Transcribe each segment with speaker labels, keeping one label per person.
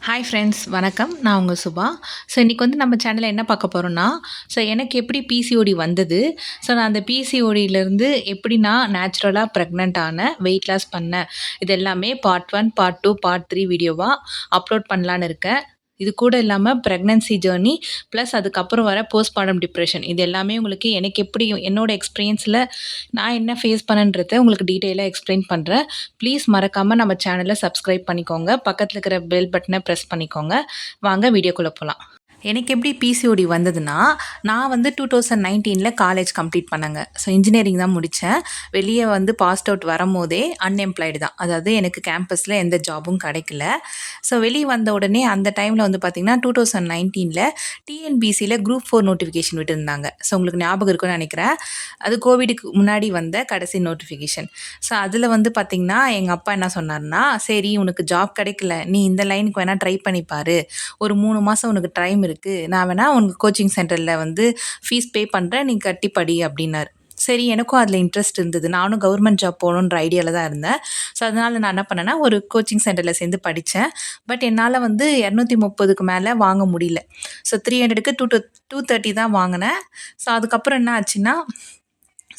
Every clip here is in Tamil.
Speaker 1: ஹாய் ஃப்ரெண்ட்ஸ் வணக்கம். நான் உங்க சுபா. ஸோ இன்னைக்கு வந்து நம்ம சேனல்ல என்ன பார்க்க போறோம்னா, ஸோ எனக்கு எப்படி பிசிஓடி வந்தது? ஸோ நான் அந்த பிசிஓடியிலருந்து எப்படி நான் நேச்சுரலா பிரெக்னன்ட் ஆனேன், வெயிட் லாஸ் பண்ணேன். இது எல்லாமே பார்ட் 1, பார்ட் 2, பார்ட் 3 வீடியோவா அப்லோட் பண்ணலான்னு இருக்கேன். இது கூட இல்லாம பிரெக்னன்சி ஜர்னி ப்ளஸ் அதுக்கப்புறம் வர போஸ்ட்பார்டம் டிப்ரஷன் இது எல்லாமே உங்களுக்கு எனக்கு எப்படி என்னோட எக்ஸ்பீரியன்ஸில நான் என்ன ஃபேஸ் பண்ணேன்றத உங்களுக்கு டீட்டெயிலா எக்ஸ்பிளைன் பண்றேன். ப்ளீஸ் மறக்காம நம்ம சேனல சப்ஸ்கிரைப் பண்ணிக்கோங்க. பக்கத்துல இருக்கிற பெல் பட்டன பிரஸ் பண்ணிக்கோங்க. வாங்க வீடியோக்குள்ள போலாம். எனக்கு எப்படி பிசிஓடி வந்ததுன்னா, நான் வந்து 2019ல காலேஜ் கம்ப்ளீட் பண்ணேங்க. ஸோ இன்ஜினியரிங் தான் முடிச்சேன். வெளிய வந்து பாஸ்ட் அவுட் வரும்போதே அன்எம்ப்ளாய்டு தான். அதாவது எனக்கு கேம்பஸ்ல எந்த ஜாபும் கிடைக்கல. ஸோ வெளிய வந்த உடனே அந்த டைம்ல வந்து பார்த்தீங்கன்னா, 2019ல டிஎன்பிசில குரூப் 4 நோட்டிஃபிகேஷன் விட்டிருந்தாங்க. ஸோ உங்களுக்கு ஞாபகம் இருக்கும்னு நெனைக்கிறேன். அது கோவிடுக்கு முன்னாடி வந்த கடைசி நோட்டிஃபிகேஷன். ஸோ அதில வந்து பார்த்தீங்கன்னா, எங்க அப்பா என்ன சொன்னாருன்னா, "சரி உனக்கு ஜாப் கிடைக்கல. நீ இந்த லைனுக்கு வேணா ட்ரை பண்ணி பாரு. ஒரு 3 மாசம் உனக்கு டைம் இருக்கு. நான் வேணா உனக்கு கோச்சிங் சென்டர்ல வந்து ஃபீஸ் பே பண்றேன். நீ கட்டி படி" அப்படின்னாரு. சரி எனக்கும் அதில இன்ட்ரெஸ்ட் இருந்தது. நானும் கவர்மெண்ட் ஜாப் போகணுன்ற ஐடியால தான் இருந்தேன். ஸோ அதனால நான் என்ன பண்ணேன்னா, ஒரு கோச்சிங் சென்டர்ல சேர்ந்து படிச்சேன். பட் என்னால வந்து 230க்கு மேல வாங்க முடியல. ஸோ 300க்கு 230 தான் வாங்குனேன். ஸோ அதுக்கப்புறம் என்ன ஆச்சுன்னா,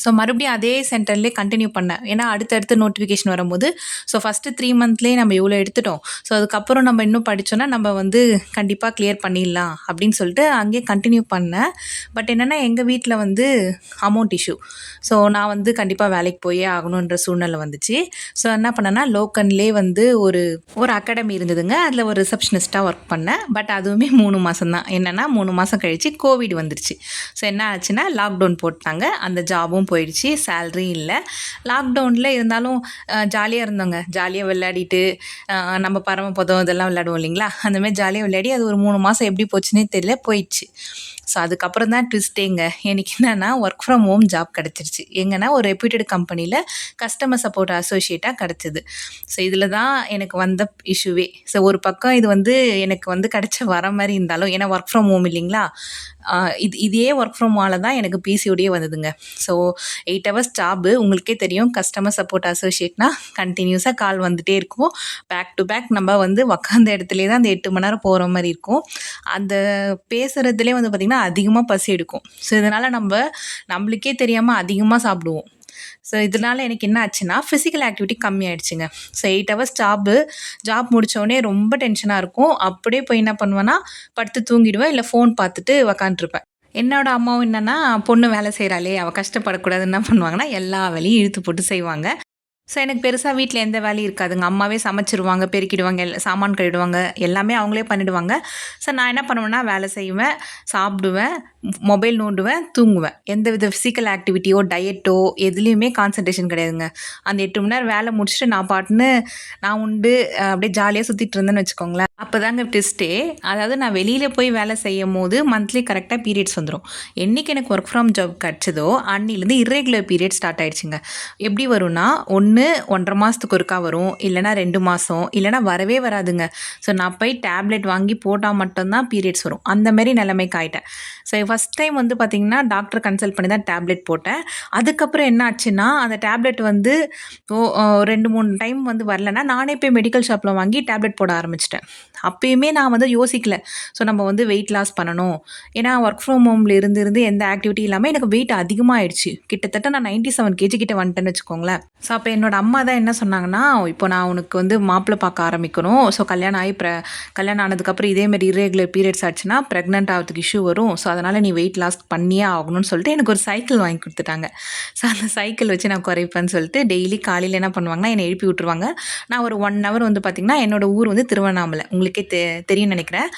Speaker 1: ஸோ மறுபடியும் அதே சென்டர்லேயே கன்டின்யூ பண்ணேன். ஏன்னா அடுத்தடுத்து நோட்டிஃபிகேஷன் வரும்போது, ஸோ ஃபஸ்ட்டு 3 மந்த்லேயே நம்ம இவ்வளோ எடுத்துட்டோம். ஸோ அதுக்கப்புறம் நம்ம இன்னும் படிச்சோம்னா, நம்ம வந்து கண்டிப்பா கிளியர் பண்ணிடலாம் அப்படின்னு சொல்லிட்டு அங்கேயே கன்டின்யூ பண்ணேன். பட் என்னன்னா, எங்க வீட்ல வந்து அமௌண்ட் இஷ்யூ. ஸோ நான் வந்து கண்டிப்பா வேலைக்கு போயே ஆகணுன்ற சூழ்நிலை வந்துச்சு. ஸோ என்ன பண்ணேன்னா, லோக்கல்லேயே வந்து ஒரு ஒரு அகாடமி இருந்ததுங்க. அதில ஒரு ரிசப்ஷனிஸ்ட்டா ஒர்க் பண்ணேன். பட் அதுவுமே 3 மாசம் தான். என்னன்னா 3 மாசம் கழிச்சு கோவிட் வந்துருச்சு. ஸோ என்ன ஆச்சுன்னா, லாக்டவுன் போட்டாங்க. அந்த ஜாபும் போயிடுச்சு. சேலரி இல்ல. லாக்டவுன்ல இருந்தாலும் ஜாலியா இருந்தோங்க. ஜாலியா விளையாடிட்டு, நம்ம பரமபதம் இதெல்லாம் விளையாடுவோம் இல்லைங்களா? அந்த மாரி ஜாலியா விளையாடி அது ஒரு 3 மாசம் எப்படி போச்சுன்னே தெரியல, போயிடுச்சு. ஸோ அதுக்கப்புறம் தான் ட்விஸ்ட்டேங்க. எனக்கு என்னன்னா ஒர்க் ஃப்ரம் ஹோம் ஜாப் கிடைச்சிருச்சு. எங்கன்னா ஒரு ரெப்யூட்டட் கம்பெனில கஸ்டமர் சப்போர்ட் அசோசியேட்டா கிடைச்சது. ஸோ இதில தான் எனக்கு வந்த இஷ்யூவே. ஸோ ஒரு பக்கம் இது வந்து எனக்கு வந்து கிடைச்ச வர மாரி இருந்தாலும், ஏன்னா ஒர்க் ஃப்ரம் ஹோம் இல்லைங்களா? இதே ஒர்க் ஃப்ரம் ஹோமால தான் எனக்கு பிசிஓடியே வந்ததுங்க. ஸோ 8 ஹவர்ஸ் ஜாபு உங்களுக்கே தெரியும். கஸ்டமர் சப்போர்ட் அசோசியேட்னா கன்டினியூஸா கால் வந்துட்டே இருக்கும். பேக் டு பேக் நம்ம வந்து உக்காந்த இடத்துலயே தான் அந்த 8 மணி நேரம் போற மாரி இருக்கும். அந்த பேசுறதுலயே வந்து பார்த்தீங்கன்னா, அதிகமா பசி எடுக்கும். ஸோ இதனால நம்மளுக்கே தெரியாம அதிகமா சாப்பிடுவோம். ஸோ இதனால எனக்கு என்ன ஆச்சுன்னா, ஃபிசிக்கல் ஆக்டிவிட்டி கம்மியாயிடுச்சுங்க. ஸோ 8 ஹவர்ஸ் ஜாப் முடிச்சோனே ரொம்ப டென்ஷனா இருக்கும். அப்படியே போய் என்ன பண்ணுவேன்னா, படுத்து தூங்கிடுவேன். இல்ல ஃபோன் பார்த்துட்டு உக்காந்துருப்பேன். என்னோட அம்மாவும் என்னன்னா, பொண்ணு வேலை செய்றாளே! அவ கஷ்டப்படக்கூடாதுன்னு என்ன பண்ணுவாங்கன்னா, எல்லா வேலையும் இழுத்து போட்டு செய்வாங்க. ஸோ எனக்கு பெருசா வீட்ல எந்த வேலையும் இருக்காதுங்க. அம்மாவே சமைச்சுருவாங்க, பெருக்கிடுவாங்க, சாமான் கழுவிடுவாங்க, எல்லாமே அவங்களே பண்ணிடுவாங்க. ஸோ நான் என்ன பண்ணுவேன்னா, வேலை செய்வேன், சாப்பிடுவேன், மொபைல் நோண்டுவேன், தூங்குவேன். எந்தவித ஃபிசிக்கல் ஆக்டிவிட்டியோ, டயட்டோ எதுலயுமே கான்சன்ட்ரேஷன் கிடையாதுங்க. அந்த 8 மணி நேரம் வேலை முடிச்சுட்டு நான் பாட்டுன்னு நான் உண்டு அப்படியே ஜாலியா சுத்திட்டு இருந்தேன்னு வச்சுக்கோங்களேன். அப்பதாங்க ட்விஸ்ட்டே. அதாவது நான் வெளியில போய் வேலை செய்யும்போது மந்த்லி கரெக்ட்டா பீரியட்ஸ் வந்துரும். என்னைக்கு எனக்கு ஒர்க் ஃப்ரம் ஜாப் கிடைச்சதோ, அன்னிலருந்து இர்ரெகுலர் பீரியட் ஸ்டார்ட் ஆயிடுச்சுங்க. எப்படி வரும்னா, 1 1/2 மாசத்துக்கு ஒருக்கா வரும். இல்லன்னா 2 மாசம், இல்லன்னா வரவே வராதுங்க. ஸோ நான் போய் டேப்லெட் வாங்கி போட்டா மட்டும் தான் பீரியட்ஸ் வரும். அந்த மாரி நிலைமைக்கு ஆயிட்டேன். ஸோ ஃபர்ஸ்ட் டைம் வந்து பார்த்தீங்கன்னா, டாக்டர கன்சல்ட் பண்ணி தான் டேப்லெட் போட்டேன். அதுக்கப்புறம் என்ன ஆச்சுன்னா, அந்த டேப்லெட் வந்து 2, 3 டைம் வந்து வரலன்னா, நானே போய் மெடிக்கல் ஷாப்ல வாங்கி டேப்லெட் போட ஆரம்பிச்சுட்டேன். அப்பயுமே நான் வந்து யோசிக்கல. ஸோ நம்ம வந்து வெயிட் லாஸ் பண்ணணும். ஏன்னா ஒர்க் ஃப்ரம் ஹோம்ல இருந்து எந்த ஆக்டிவிட்டி இல்லாம எனக்கு வெயிட் அதிகமா ஆயிடுச்சு. கிட்டத்தட்ட நான் 97 கேஜி கிட்ட வந்துட்டேன்னு வச்சுக்கோங்களேன். ஸோ அப்ப என்னோட அம்மா தான் என்ன சொன்னாங்கன்னா, "இப்போ நான் உனக்கு வந்து மாப்பிள்ளை பார்க்க ஆரம்பிக்கணும். ஸோ கல்யாணம் ஆனதுக்கப்புறம் இதே மாரி இர்ரெகுலர் பீரியட்ஸ் ஆச்சுன்னா, பிரெக்னன்ட் ஆகுறதுக்கு இஷ்யூ வரும். ஸோ அதனால நீ வெயிட் லாஸ் பண்ணியே ஆகணும்னு" சொல்லிட்டு எனக்கு ஒரு சைக்கிள் வாங்கி குடுத்துட்டாங்க. ஸோ அந்த சைக்கிள் வச்சு நான் குறைப்பேன்னு சொல்லிட்டு டெய்லி காலையில என்ன பண்ணுவாங்கன்னா, என்னை எழுப்பி விட்டுருவாங்க. நான் ஒரு 1 ஹவர் வந்து பார்த்தீங்கன்னா, என்னோட ஊர் வந்து திருவண்ணாமலை. உங்களுக்கே தெரியும்னு நெனைக்கிறேன்.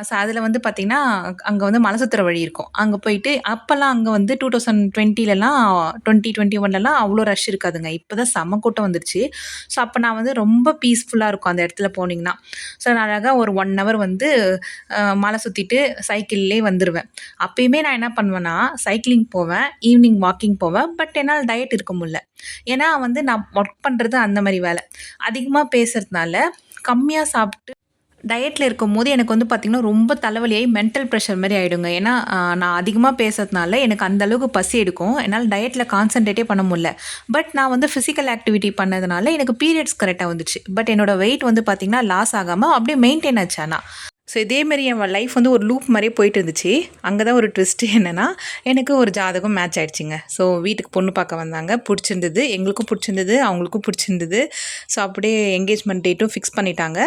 Speaker 1: ஸோ அதில வந்து பார்த்தீங்கன்னா, அங்க வந்து மலை சுத்துற வழி இருக்கும். அங்க போயிட்டு அப்பலாம் அங்க வந்து 2020லலாம் 2021லலாம் அவ்ளோ ரஷ் இருக்காதுங்க. இப்ப தான் செம்ம கூட்டம் வந்துருச்சு. ஸோ அப்ப நான் வந்து ரொம்ப பீஸ்ஃபுல்லா இருக்கும் அந்த இடத்துல போனீங்கன்னா. ஸோ நான் அழகா ஒரு 1 ஹவர் வந்து மலை சுத்திட்டு சைக்கிள்லயே வந்துருவேன். அப்பயுமே நான் என்ன பண்ணுவேன்னா, சைக்கிளிங் போவேன், ஈவினிங் வாக்கிங் போவேன். பட் என்னால டயட் இருக்க முடியல. ஏன்னா வந்து நான் ஒர்க் பண்றது அந்த மாரி வேலை. அதிகமா பேசுறதுனால, கம்மியா சாப்பிட்டு டயட்டில் இருக்கும்போது எனக்கு வந்து பார்த்திங்கன்னா ரொம்ப தலைவலியாகி மென்டல் ப்ரெஷர் மாதிரி ஆகிடுங்க. ஏன்னா நான் அதிகமாக பேசுறதுனால எனக்கு அந்த அளவுக்கு பசி எடுக்கும். என்னால் டயட்டில் கான்சன்ட்ரேட்டே பண்ண முடியல. பட் நான் வந்து ஃபிசிக்கல் ஆக்டிவிட்டி பண்ணதுனால எனக்கு பீரியட்ஸ் கரெக்டாக வந்துச்சு. பட் என்னோட வெயிட் வந்து பார்த்திங்கன்னா லாஸ் ஆகாமல் அப்படியே மெயின்டைன் ஆச்சு. ஸோ இதேமாரி என் லைஃப் வந்து ஒரு லூப் மாதிரியே போயிட்டு இருந்துச்சு. அங்கே தான் ஒரு ட்விஸ்ட்டு என்னென்னா, எனக்கு ஒரு ஜாதகம் மேட்ச் ஆகிடுச்சிங்க. ஸோ வீட்டுக்கு பொண்ணு பார்க்க வந்தாங்க. பிடிச்சிருந்தது, எங்களுக்கும் பிடிச்சிருந்தது, அவங்களுக்கும் பிடிச்சிருந்தது. ஸோ அப்படியே என்கேஜ்மெண்ட் டேட்டும் ஃபிக்ஸ் பண்ணிட்டாங்க.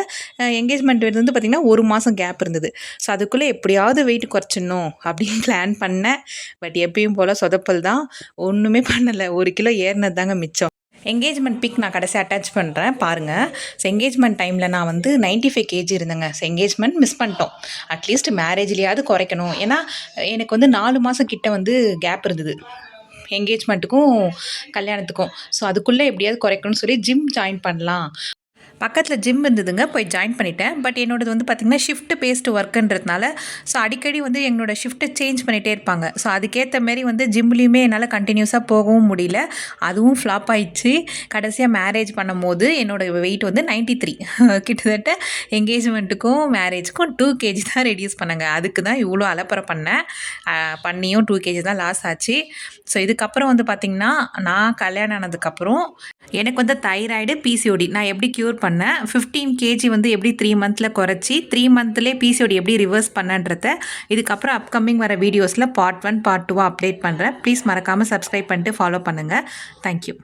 Speaker 1: என்கேஜ்மெண்ட் டேட் வந்து பார்த்திங்கன்னா 1 மாதம் கேப் இருந்தது. ஸோ அதுக்குள்ளே எப்படியாவது வெயிட் குறைச்சிடணும் அப்படின்னு பிளான் பண்ணேன். பட் எப்பயும் போல் சொதப்பல் தான். ஒன்றுமே பண்ணலை. 1 கிலோ ஏறினது தாங்க மிச்சம். என்கேஜ்மெண்ட் பிக் நான் கடைசியாக அட்டாச் பண்ணுறேன் பாருங்கள். ஸோ என்கேஜ்மெண்ட் டைமில் நான் வந்து 95 கேஜி இருந்தேங்க. ஸோ என்கேஜ்மெண்ட் மிஸ் பண்ணிட்டோம். அட்லீஸ்ட் மேரேஜ்லேயாவது குறைக்கணும். ஏன்னா எனக்கு வந்து 4 மாதம் கிட்ட வந்து கேப் இருந்தது என்கேஜ்மெண்ட்டுக்கும் கல்யாணத்துக்கும். ஸோ அதுக்குள்ளே எப்படியாவது குறைக்கணும்னு சொல்லி ஜிம் ஜாயின் பண்ணலாம். பக்கத்தில் ஜிம் இருந்ததுங்க. போய் ஜாயின் பண்ணிட்டேன். பட் என்னோடது வந்து பார்த்திங்கன்னா ஷிஃப்ட்டு பேஸ்டு ஒர்க்குன்றதுனால ஸோ அடிக்கடி வந்து என்னோடய ஷிஃப்ட்டை சேஞ்ச் பண்ணிகிட்டே இருப்பாங்க. ஸோ அதுக்கேற்ற மாரி வந்து ஜிம்லேயுமே என்னால் கண்டினியூஸாக போகவும் முடியல. அதுவும் ஃப்ளாப் ஆயிடுச்சு. கடைசியாக மேரேஜ் பண்ணும்போது என்னோடய வெயிட் வந்து 93 கிட்டத்தட்ட என்கேஜ்மெண்ட்டுக்கும் மேரேஜுக்கும் 2 கேஜி தான் ரெடியூஸ் பண்ணேங்க. அதுக்கு தான் இவ்வளோ அலப்பறை பண்ணேன். பண்ணியும் 2 கேஜி தான் லாஸ் ஆச்சு. ஸோ இதுக்கப்புறம் வந்து பார்த்திங்கன்னா நான் கல்யாணம் ஆனதுக்கப்புறம் எனக்கு வந்து தைராய்டு, பிசிஓடி நான் எப்படி க்யூர் பண்ணேன், 15 கேஜி வந்து எப்படி 3 மந்தில் குறைச்சி 3 மந்த்லேயே பிசிஓடி எப்படி ரிவர்ஸ் பண்ணன்றத இதுக்கப்புறம் அப்கமிங் வர வீடியோஸில் பார்ட் 1 பார்ட் 2 அப்டேட் பண்ணுறேன். ப்ளீஸ் மறக்காமல் சப்ஸ்கிரைப் பண்ணிட்டு ஃபாலோ பண்ணுங்கள். தேங்க்யூ.